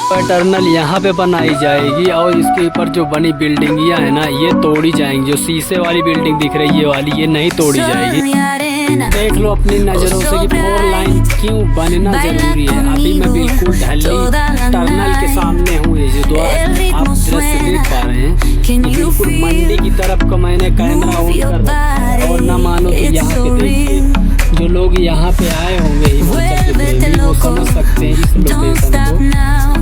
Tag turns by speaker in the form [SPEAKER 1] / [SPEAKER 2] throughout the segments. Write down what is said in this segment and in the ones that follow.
[SPEAKER 1] Tunnel यहाँ पे बनाई जाएगी और इसके ऊपर जो बनी बिल्डिंगियाँ है ना ये तोड़ी जाएंगी। जो शीशे वाली बिल्डिंग दिख रही है वाली ये नहीं तोड़ी जाएगी। देख लो अपनी नज़रों से कि 4 लाइन क्यों बनना जरूरी है। अभी मैं बिल्कुल ढली टर्नल के सामने हूँ। ये जो आप दृश्य देख पा रहे हैं कि बिल्कुल मंडी की तरफ का मैंने कैमरा ऑन कर रखा और न मानो कि यहाँ पे देखिए जो लोग यहाँ पे आए होंगे हिमाचल के प्रेमी वो समझ सकते हैं इस लोकेशन को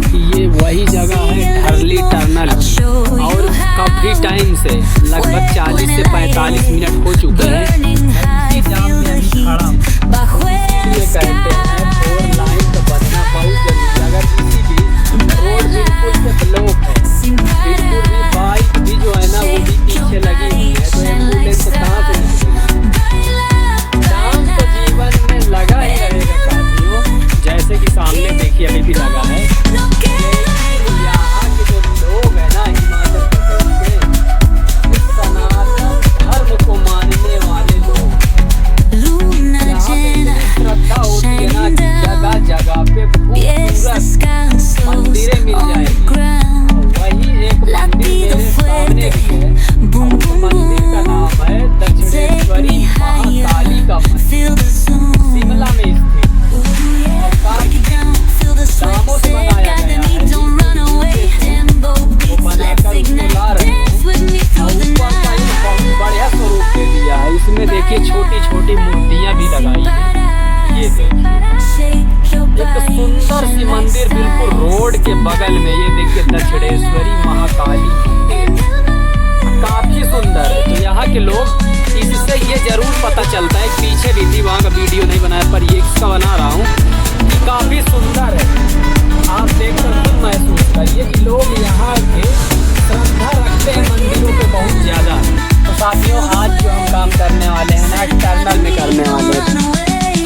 [SPEAKER 1] कि ये वही जगह है ढरली टर्नल और काफ़ी टाइम से लगभग 40 से 45 मिनट हो चुके हैं। जाम में अभी खड़ा ये कहते हैं 4 लाइन तो बनना बहुत जरूरी है। अगर किसी भी रोड बिल्कुल से ब्लॉक है बिल्कुल भी बाइक भी जो है ना वो भी पीछे लगी हुई है तो एम्बुलेंस कहाँ से जाम तो जीवन में लगा ही रहेगा साथियों। जैसे कि सामने देखिए अभी भी लगा है। यहाँ के जो लोग है ना हिमाचल प्रदेश के सनातन धर्म को मानने वाले लोग श्रद्धा होती है ना जगह जगह पे खूबसूरत मंदिरें मिल जाएंगी। वही एक मंदिर मेरे सामने की है। मंदिर का नाम है दक्षिणेश्वरी महाकाली का मंदिर शिमला में स्थित और काफी दामों से बनाया गया है। वो बनाकर बुला रहे हैं और ऊपर का एक बहुत बढ़िया स्वरूप दे दिया है। इसमें देखिए छोटी छोटी मूर्तियां भी लगाई है। ये देखिए एक सुंदर सी मंदिर बिल्कुल रोड के बगल में। ये देखिए दक्षिणेश्वरी महाकाली काफी सुंदर है। तो यहाँ के लोग इससे ये जरूर पता चलता है। पीछे भी थी वहाँ का वीडियो नहीं बनाया पर ये इसका बना रहा हूँ कि काफी सुंदर है। आप देखकर खुद महसूस करिए कि लोग यहाँ के श्रद्धा रखते हैं मंदिरों पे बहुत ज्यादा। तो साथियों आज जो हम काम करने वाले हैं ना टर्नल में करने वाले हैं।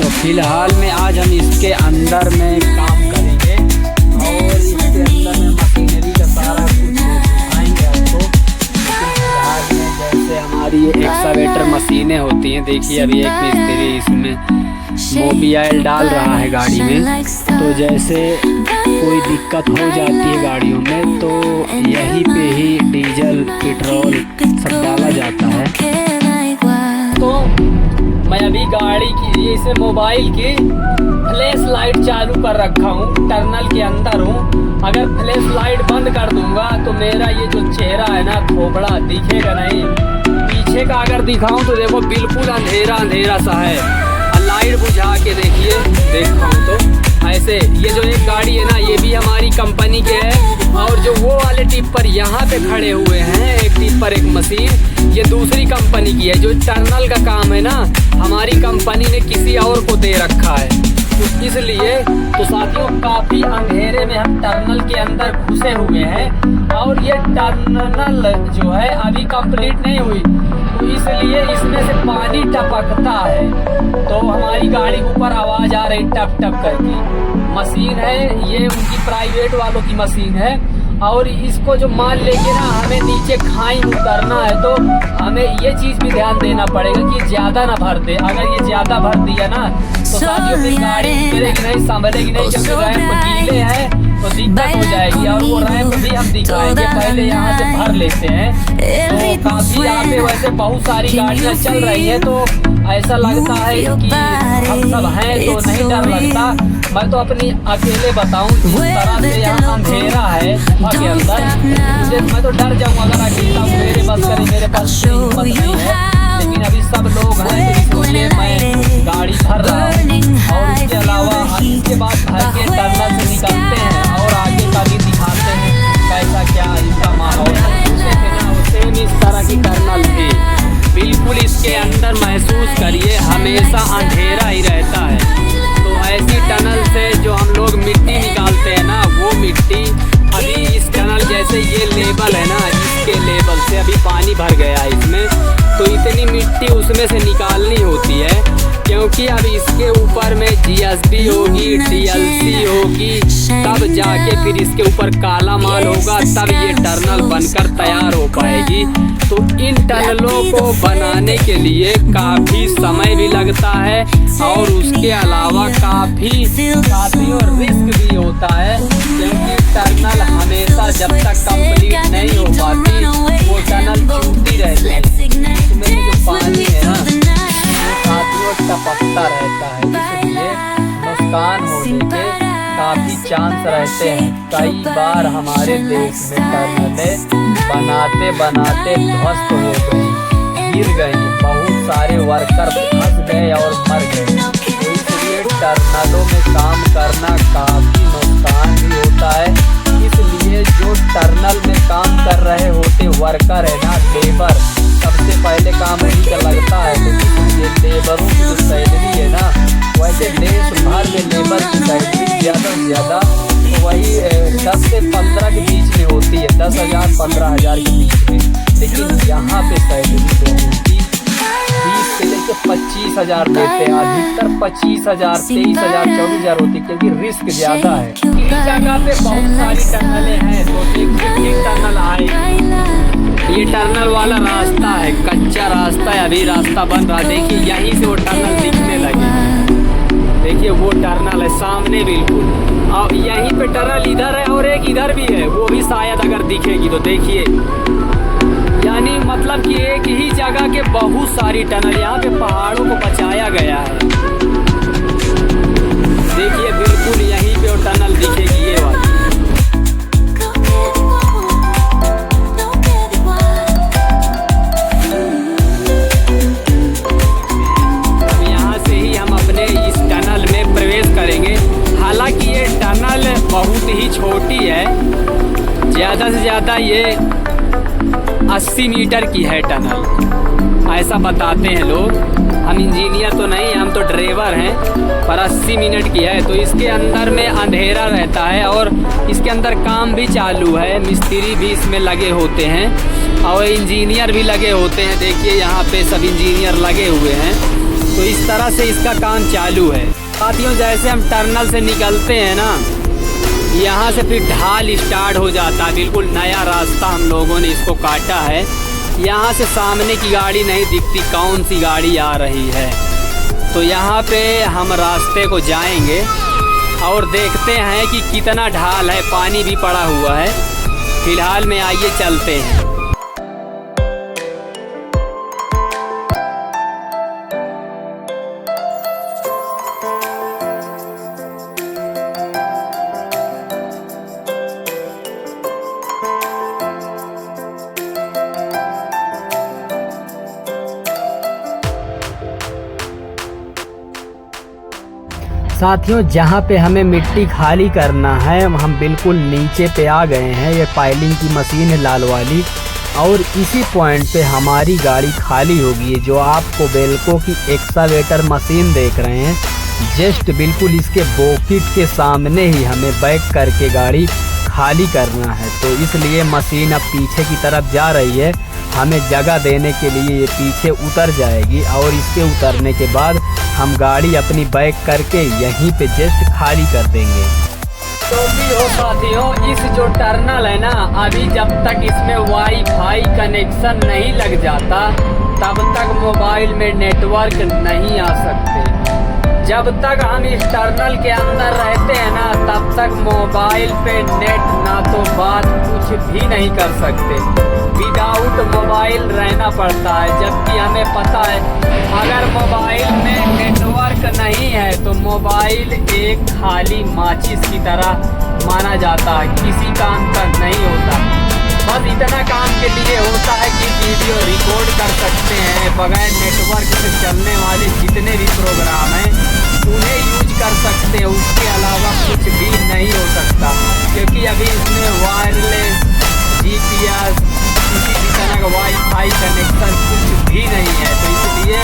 [SPEAKER 1] तो फिलहाल में आज हम इसके अंदर में काम करेंगे और इसके अंदर में मशीनरी का सारा कुछ दिखाएंगे आपको। फिलहाल में जैसे हमारी ये एक्सकावेटर मशीनें होती हैं देखिए अभी एक मिस्त्री इसमें मोबियाइल डाल रहा है गाड़ी में। तो जैसे कोई दिक्कत हो जाती है गाड़ियों में तो यहीं पे ही डीजल पेट्रोल सब डाला जाता है। तो मैं अभी गाड़ी की इसे मोबाइल की फ्लैश लाइट चालू कर रखा हूँ। टर्नल के अंदर हूँ। अगर फ्लैश लाइट बंद कर दूंगा तो मेरा ये जो चेहरा है ना खोपड़ा दिखेगा नहीं। पीछे का अगर दिखाऊं तो देखो बिल्कुल अंधेरा अंधेरा सा है। लाइट बुझा के देखिए देखता हूँ तो ऐसे ये जो एक गाड़ी है ना ये भी हमारी कंपनी के है और जो वो वाले टिप्पर यहाँ पे खड़े हुए हैं एक टिप्पर एक मशीन ये दूसरी कंपनी की है। जो टर्नल का काम है ना हमारी कंपनी ने किसी और को दे रखा है। तो इसलिए तो साथियों काफी अंधेरे में हम टर्नल के अंदर घुसे हुए हैं और ये टर्नल जो है अभी कंप्लीट नहीं हुई तो इसलिए इसमें से पानी टपकता है। तो हमारी गाड़ी के ऊपर आवाज आ रही टप टप करके। मशीन है ये उनकी प्राइवेट वालों की मशीन है और इसको जो माल लेके ना हमें नीचे खाई उतरना है तो हमें ये चीज भी ध्यान देना पड़ेगा कि ज्यादा ना भर दे। अगर ये ज्यादा भर दिया ना तो साथियों फिर गाड़ी गिरेगी नहीं संभलेगी नहीं। क्योंकि रैंप गीले हैं तो दिक्कत हो जाएगी और वो रैंप भी हम दिखाएंगे। पहले यहाँ से भर लेते हैं। तो काफी यहाँ पे वैसे बहुत सारी गाड़ियाँ चल रही है तो ऐसा लगता है कि हम सब हैं तो नहीं डर लगता। मैं तो अपनी अकेले बताऊं जिस तरह से यहाँ अंधेरा है के अंदर मैं तो डर जाऊंगा अगर अकेला मेरे बस करें मेरे पास हिम्मत नहीं है। लेकिन अभी सब लोग हैं तो इसलिए मैं गाड़ी भर रहा हूँ और इसके अलावा इसके बाद भर के टर्नल से निकलते हैं और आगे का भी दिखाते हैं कैसा क्या इसका माहौल है। इस तरह की टर्नल थी बिल्कुल इसके अंदर महसूस करिए हमेशा अंधेरा ही रहता है। तो ऐसी टनल से जो हम लोग मिट्टी निकालते हैं ना वो मिट्टी अभी इस टनल जैसे ये लेवल है ना इसके लेवल से अभी पानी भर गया है इसमें तो इतनी मिट्टी उसमें से निकालनी होती है क्योंकि अब इसके ऊपर में जीएसबी होगी डीएलसी होगी तब जाके फिर इसके ऊपर काला माल होगा तब ये टनल बनकर तैयार हो पाएगी। तो इन टनलों को बनाने के लिए काफ़ी समय भी लगता है और उसके अलावा काफ़ी रिस्क भी होता है क्योंकि बार जब तक कंप्लीट नहीं हो पाती वो टनल चूकती रहती है। इसमें जो पानी है ना वो साथियों टपकता रहता है, इसलिए नुकसान होने के काफी चांस रहते हैं। कई बार हमारे देश में टनलें बनाते बनाते ध्वस्त हो गई, गिर गई, बहुत सारे वर्कर फंस गए और मर गए। तो इसलिए टनलों में काम करना काफी नुकसान भी होता है। इसलिए जो टनल में काम कर रहे होते वर्कर है ना, लेबर, सबसे पहले काम इन्हीं का लगता है। तो ये लेबरों की जो सैलरी है ना, वैसे देश भर में लेबर की सैलरी ज़्यादा से ज़्यादा वही 10 से 15 के बीच में होती है, 10,000 15,000 के बीच में। लेकिन यहाँ पे सैलरी लोगों की 20 से लेकर 25,000 देते हैं, अधिकतर 25,000 23,000 24,000 होती है, क्योंकि रिस्क ज़्यादा है। इस जगह पे बहुत सारी टनलें हैं, तो एक टनल आए, ये टनल वाला रास्ता है, कच्चा रास्ता है, अभी रास्ता बन रहा। देखिए यहीं से वो टनल दिखने लगी, देखिए वो टनल है सामने बिल्कुल, और यहीं पे टनल इधर है और एक इधर भी है, वो भी शायद अगर दिखेगी तो देखिए। यानी मतलब कि एक ही जगह के बहुत सारी टनल, यहाँ पे पहाड़ों को बचाया गया है। देखिए बिल्कुल यहीं पे वो टनल दिखेगी, ये वाली। हालांकि ये टनल बहुत ही छोटी है, ज़्यादा से ज़्यादा ये 80 मीटर की है टनल, ऐसा बताते हैं लोग। हम इंजीनियर तो नहीं, हम तो ड्राइवर हैं, पर 80 मिनट की है। तो इसके अंदर में अंधेरा रहता है और इसके अंदर काम भी चालू है, मिस्त्री भी इसमें लगे होते हैं और इंजीनियर भी लगे होते हैं। देखिए यहाँ पे सब इंजीनियर लगे हुए हैं, तो इस तरह से इसका काम चालू है। साथियों जैसे हम टनल से निकलते हैं ना, यहाँ से फिर ढाल स्टार्ट हो जाता है, बिल्कुल नया रास्ता हम लोगों ने इसको काटा है। यहाँ से सामने की गाड़ी नहीं दिखती कौन सी गाड़ी आ रही है, तो यहाँ पे हम रास्ते को जाएंगे और देखते हैं कि कितना ढाल है, पानी भी पड़ा हुआ है। फिलहाल में आइए चलते हैं। साथियों जहाँ पे हमें मिट्टी खाली करना है, हम बिल्कुल नीचे पे आ गए हैं। ये पाइलिंग की मशीन है लाल वाली, और इसी पॉइंट पे हमारी गाड़ी खाली होगी। जो आपको बेल्को की एक्सकावेटर मशीन देख रहे हैं, जस्ट बिल्कुल इसके बॉकेट के सामने ही हमें बैक करके गाड़ी खाली करना है। तो इसलिए मशीन अब पीछे की तरफ जा रही है, हमें जगह देने के लिए ये पीछे उतर जाएगी और इसके उतरने के बाद हम गाड़ी अपनी बैक करके यहीं पे जस्ट खाली कर देंगे। तो भी हो साथियों, इस जो टर्नल है ना, अभी जब तक इसमें वाईफाई कनेक्शन नहीं लग जाता तब तक मोबाइल में नेटवर्क नहीं आ सकते। जब तक हम इस टर्नल के अंदर रहते हैं ना, तब तक मोबाइल पे नेट ना तो बात कुछ भी नहीं कर सकते, विदाउट मोबाइल रहना पड़ता है। जबकि हमें पता है अगर मोबाइल में नेटवर्क नहीं है तो मोबाइल एक खाली माचिस की तरह माना जाता है, किसी काम का नहीं होता। बस इतना काम के लिए होता है कि वीडियो रिकॉर्ड कर सकते हैं, बगैर नेटवर्क से चलने वाले जितने भी प्रोग्राम हैं उन्हें यूज कर सकते हैं, उसके अलावा कुछ भी नहीं हो सकता। क्योंकि अभी इसमें वायरलेस, GPS, किसी भी तरह का वाईफाई कनेक्शन कुछ भी नहीं है। तो इसलिए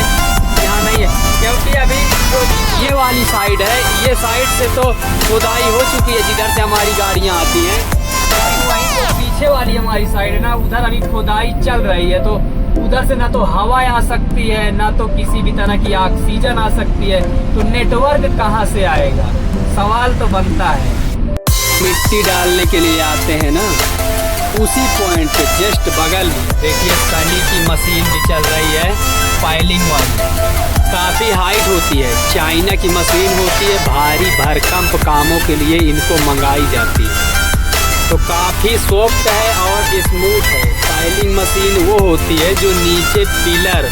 [SPEAKER 1] यहाँ नहीं है, क्योंकि अभी जो ये वाली साइड है, ये साइड से तो खुदाई हो चुकी है जिधर से हमारी गाड़ियाँ आती हैं, लेकिन वहीं तो पीछे वाली हमारी साइड है ना, उधर अभी खुदाई चल रही है। तो उधर से ना तो हवा आ सकती है, ना तो किसी भी तरह की ऑक्सीजन आ सकती है, तो नेटवर्क कहाँ से आएगा, सवाल तो बनता है। मिट्टी डालने के लिए आते हैं ना, उसी पॉइंट पे जस्ट बगल में देखिए सनी की मशीन भी चल रही है, फाइलिंग वाली, काफ़ी हाइट होती है, चाइना की मशीन होती है, भारी भरकम कामों के लिए इनको मंगाई जाती है। तो काफ़ी सॉफ्ट है और स्मूथ है। फाइलिंग मशीन वो होती है जो नीचे पिलर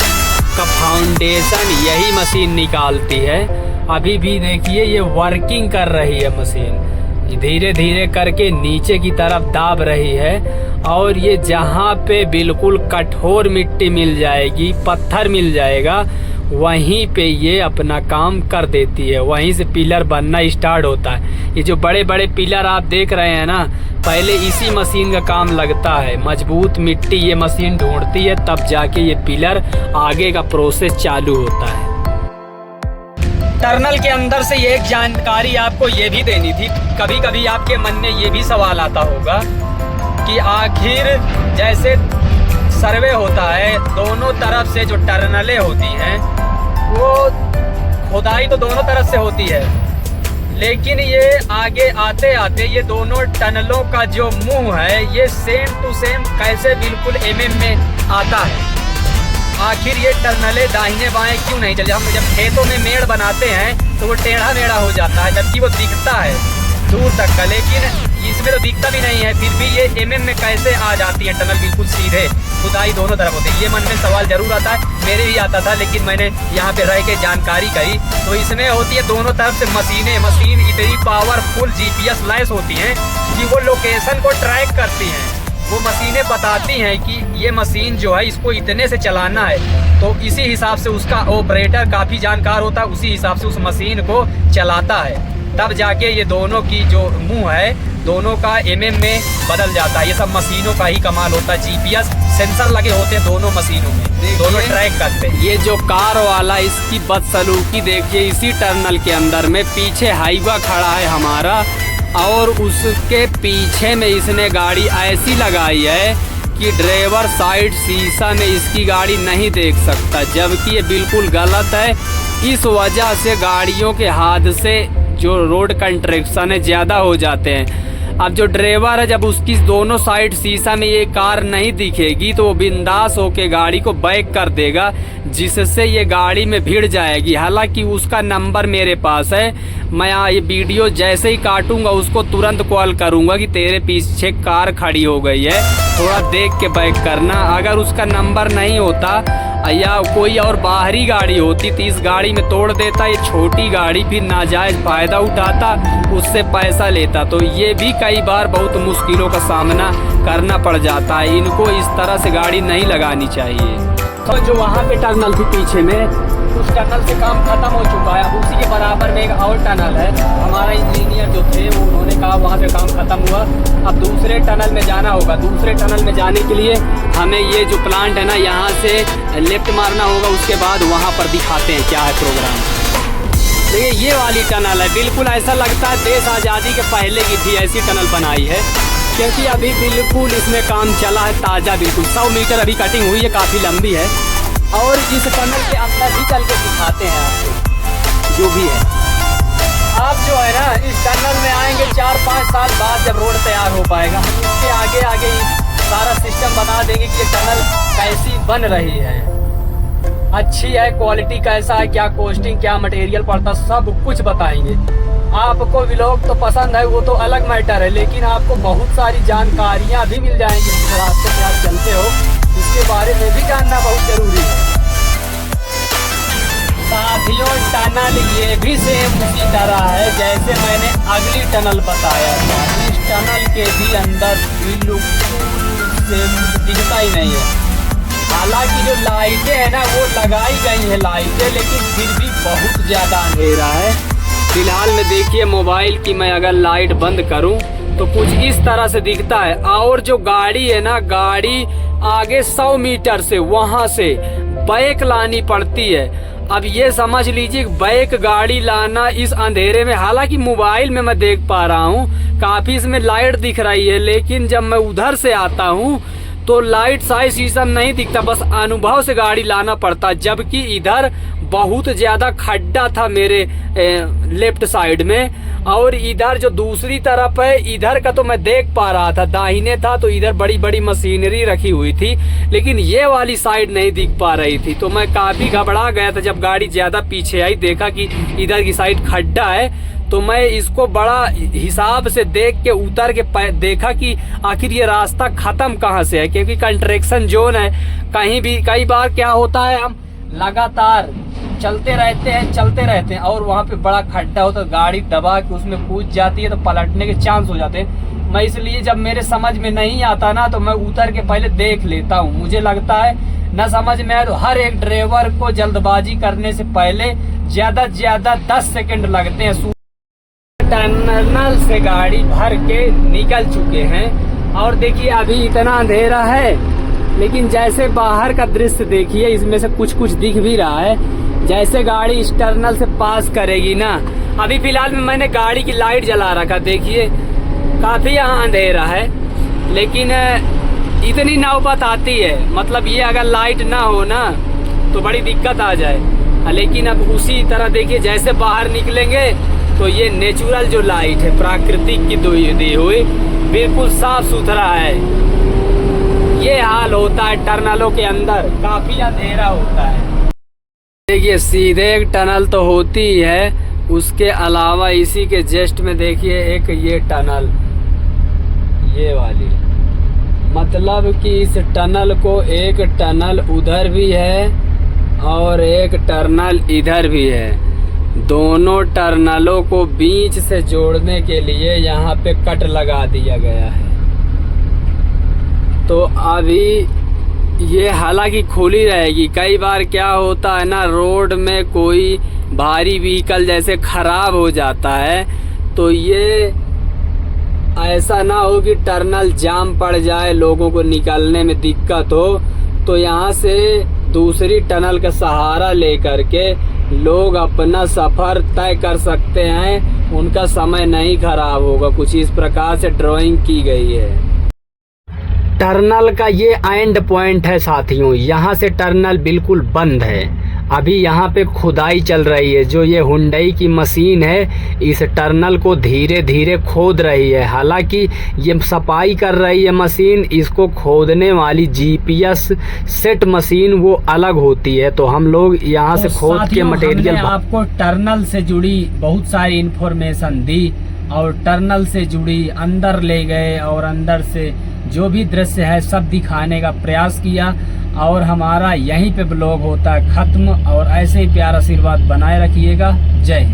[SPEAKER 1] का फाउंडेशन यही मशीन निकालती है। अभी भी देखिए ये वर्किंग कर रही है मशीन, धीरे धीरे करके नीचे की तरफ दाब रही है। और ये जहाँ पे बिल्कुल कठोर मिट्टी मिल जाएगी, पत्थर मिल जाएगा, वहीं पे ये अपना काम कर देती है, वहीं से पिलर बनना स्टार्ट होता है। ये जो बड़े बड़े पिलर आप देख रहे हैं ना, पहले इसी मशीन का काम लगता है। मजबूत मिट्टी ये मशीन ढूंढती है, तब जाके ये पिलर आगे का प्रोसेस चालू होता है। टनल के अंदर से एक जानकारी आपको ये भी देनी थी। कभी कभी आपके मन में ये भी सवाल आता होगा कि आखिर जैसे सर्वे होता है, दोनों तरफ से जो टनलें होती हैं वो खुदाई तो दोनों तरफ से होती है, लेकिन ये आगे आते आते ये दोनों टनलों का जो मुंह है ये सेम टू सेम कैसे बिल्कुल mm में आता है। आखिर ये टनलें दाहिने बाएं क्यों नहीं चले? हम जब खेतों में मेड़ बनाते हैं तो वो टेढ़ा मेढ़ा हो जाता है, जबकि वो दिखता है दूर तक का, लेकिन इसमें तो दिखता भी नहीं है। फिर भी ये mm में कैसे आ जाती है टनल बिल्कुल सीधे? खुदाई दोनों तरफ होती है। ये मन में सवाल जरूर आता है, मेरे भी आता था, लेकिन मैंने यहाँ पे रह के जानकारी करी तो इसमें होती है दोनों तरफ से मशीन इतनी पावरफुल GPS लैस होती हैं कि वो लोकेशन को ट्रैक करती हैं। वो मशीनें बताती हैं कि ये मशीन जो है इसको इतने से चलाना है, तो इसी हिसाब से उसका ऑपरेटर काफ़ी जानकार होता है, उसी हिसाब से उस मशीन को चलाता है। तब जाके ये दोनों की जो मुंह है दोनों का mm में बदल जाता है। ये सब मशीनों का ही कमाल होता है। GPS सेंसर लगे होते हैं दोनों मशीनों में, दोनों ट्रैक करते हैं। ये जो कार वाला इसकी बदसलूकी देखिए, इसी टनल के अंदर में पीछे हाईवा खड़ा है हमारा, और उसके पीछे में इसने गाड़ी ऐसी लगाई है कि ड्राइवर साइड शीशा में इसकी गाड़ी नहीं देख सकता, जबकि ये बिल्कुल गलत है। इस वजह से गाड़ियों के हादसे जो रोड कंस्ट्रक्शन है ज़्यादा हो जाते हैं। अब जो ड्राइवर है जब उसकी दोनों साइड शीशा में ये कार नहीं दिखेगी तो वो बिंदास होके गाड़ी को बैक कर देगा, जिससे ये गाड़ी में भिड़ जाएगी। हालांकि उसका नंबर मेरे पास है, मैं ये वीडियो जैसे ही काटूंगा उसको तुरंत कॉल करूंगा कि तेरे पीछे कार खड़ी हो गई है, थोड़ा देख के बैक करना। अगर उसका नंबर नहीं होता या कोई और बाहरी गाड़ी होती तो इस गाड़ी में तोड़ देता। ये छोटी गाड़ी फिर नाजायज़ फ़ायदा उठाता, उससे पैसा लेता। तो ये भी कई बार बहुत मुश्किलों का सामना करना पड़ जाता है। इनको इस तरह से गाड़ी नहीं लगानी चाहिए। तो जो वहाँ पे टनल थी पीछे में, उस टनल से काम खत्म हो चुका है। उसी के बराबर में एक और टनल है। हमारा इंजीनियर जो थे वो उन्होंने कहा वहाँ पे काम खत्म हुआ, अब दूसरे टनल में जाना होगा। दूसरे टनल में जाने के लिए हमें ये जो प्लांट है ना, यहाँ से लेफ्ट मारना होगा, उसके बाद वहाँ पर दिखाते हैं क्या है प्रोग्राम। देखिए ये वाली टनल है, बिल्कुल ऐसा लगता है देश आज़ादी के पहले की थी, ऐसी टनल बनाई है, क्योंकि अभी बिल्कुल इसमें काम चला है ताज़ा। बिल्कुल 100 मीटर अभी कटिंग हुई है, काफ़ी लंबी है। और इस टनल के अंदर भी चल के दिखाते हैं आपको जो भी है। आप जो है ना इस टनल में आएंगे 4-5 साल बाद जब रोड तैयार हो पाएगा, हम इसके आगे आगे सारा सिस्टम बता देंगे कि ये टनल कैसी बन रही है, अच्छी है, क्वालिटी कैसा है, क्या कॉस्टिंग, क्या मटेरियल पड़ता, सब कुछ बताएंगे। आपको व्लॉग तो पसंद है वो तो अलग मैटर है, लेकिन आपको बहुत सारी जानकारियाँ भी मिल जाएंगी। जिस रास्ते पे आप चलते हो उसके बारे में भी जानना बहुत जरूरी है। साथियों टनल ये भी सेम उसी तरह है जैसे मैंने अगली टनल बताया था। इस टनल के भी अंदर बिल्कुल सेम दिखता ही नहीं है। हालांकि जो लाइटें हैं ना वो लगाई गई है लाइटें, लेकिन फिर भी बहुत ज़्यादा अंधेरा है। फिलहाल में देखिए मोबाइल की मैं अगर लाइट बंद करूं तो कुछ इस तरह से दिखता है। और जो गाड़ी है ना, गाड़ी आगे 100 मीटर से वहां से बैक लानी पड़ती है। अब ये समझ लीजिए बैक गाड़ी लाना इस अंधेरे में, हालांकि मोबाइल में मैं देख पा रहा हूँ काफ़ी इसमें लाइट दिख रही है, लेकिन जब मैं उधर से आता हूँ तो लाइट साइड शीशम नहीं दिखता, बस अनुभव से गाड़ी लाना पड़ता। जबकि इधर बहुत ज़्यादा खड्डा था मेरे लेफ्ट साइड में, और इधर जो दूसरी तरफ है इधर का तो मैं देख पा रहा था, दाहिने था तो इधर बड़ी बड़ी मशीनरी रखी हुई थी, लेकिन ये वाली साइड नहीं दिख पा रही थी। तो मैं काफ़ी घबरा गया था जब गाड़ी ज़्यादा पीछे आई, देखा कि इधर की साइड खड्डा है, तो मैं इसको बड़ा हिसाब से देख के उतर के देखा कि आखिर ये रास्ता खत्म कहाँ से है, क्योंकि कंस्ट्रक्शन जोन है। कहीं भी कई बार क्या होता है, हम लगातार चलते रहते हैं और वहाँ पे बड़ा खड्डा होता है, गाड़ी दबा के उसमें कूद जाती है तो पलटने के चांस हो जाते हैं। मैं इसलिए जब मेरे समझ में नहीं आता ना तो मैं उतर के पहले देख लेता हूँ। मुझे लगता है न समझ में आए तो हर एक ड्राइवर को जल्दबाजी करने से पहले ज्यादा से ज्यादा 10 सेकंड लगते हैं। टनल से गाड़ी भर के निकल चुके हैं और देखिए अभी इतना अंधेरा है, लेकिन जैसे बाहर का दृश्य देखिए, इसमें से कुछ दिख भी रहा है। जैसे गाड़ी इस टनल से पास करेगी ना, अभी फिलहाल में मैंने गाड़ी की लाइट जला रखा, देखिए काफी यहाँ अंधेरा है, लेकिन इतनी नौबत आती है, मतलब ये अगर लाइट ना हो ना तो बड़ी दिक्कत आ जाए। लेकिन अब उसी तरह देखिए जैसे बाहर निकलेंगे तो ये नेचुरल जो लाइट है, प्राकृतिक की दी हुई, बिल्कुल साफ सुथरा है। ये हाल होता है टनलों के अंदर, काफी अंधेरा होता है। देखिए सीधे एक टनल तो होती ही है, उसके अलावा इसी के जस्ट में देखिए एक ये टनल, ये वाली, मतलब कि इस टनल को एक टनल उधर भी है और एक टनल इधर भी है। दोनों टनलों को बीच से जोड़ने के लिए यहाँ पे कट लगा दिया गया है। तो अभी ये हालांकि खुली रहेगी। कई बार क्या होता है ना, रोड में कोई भारी व्हीकल जैसे खराब हो जाता है तो ये ऐसा ना हो कि टनल जाम पड़ जाए, लोगों को निकलने में दिक्कत हो, तो यहाँ से दूसरी टनल का सहारा लेकर के लोग अपना सफ़र तय कर सकते हैं, उनका समय नहीं खराब होगा। कुछ इस प्रकार से ड्राइंग की गई है। टनल का ये एंड पॉइंट है साथियों, यहाँ से टनल बिल्कुल बंद है। अभी यहाँ पे खुदाई चल रही है, जो ये हुंडई की मशीन है इस टनल को धीरे धीरे खोद रही है। हालांकि ये सफाई कर रही है मशीन, इसको खोदने वाली जीपीएस सेट मशीन वो अलग होती है। तो हम लोग यहाँ से खोद के मटेरियल, आपको टनल से जुड़ी बहुत सारी इंफॉर्मेशन दी और टनल से जुड़ी अंदर ले गए और अंदर से जो भी दृश्य है सब दिखाने का प्रयास किया। और हमारा यहीं पे ब्लॉग होता है खत्म, और ऐसे ही प्यार आशीर्वाद बनाए रखिएगा। जय हिंद।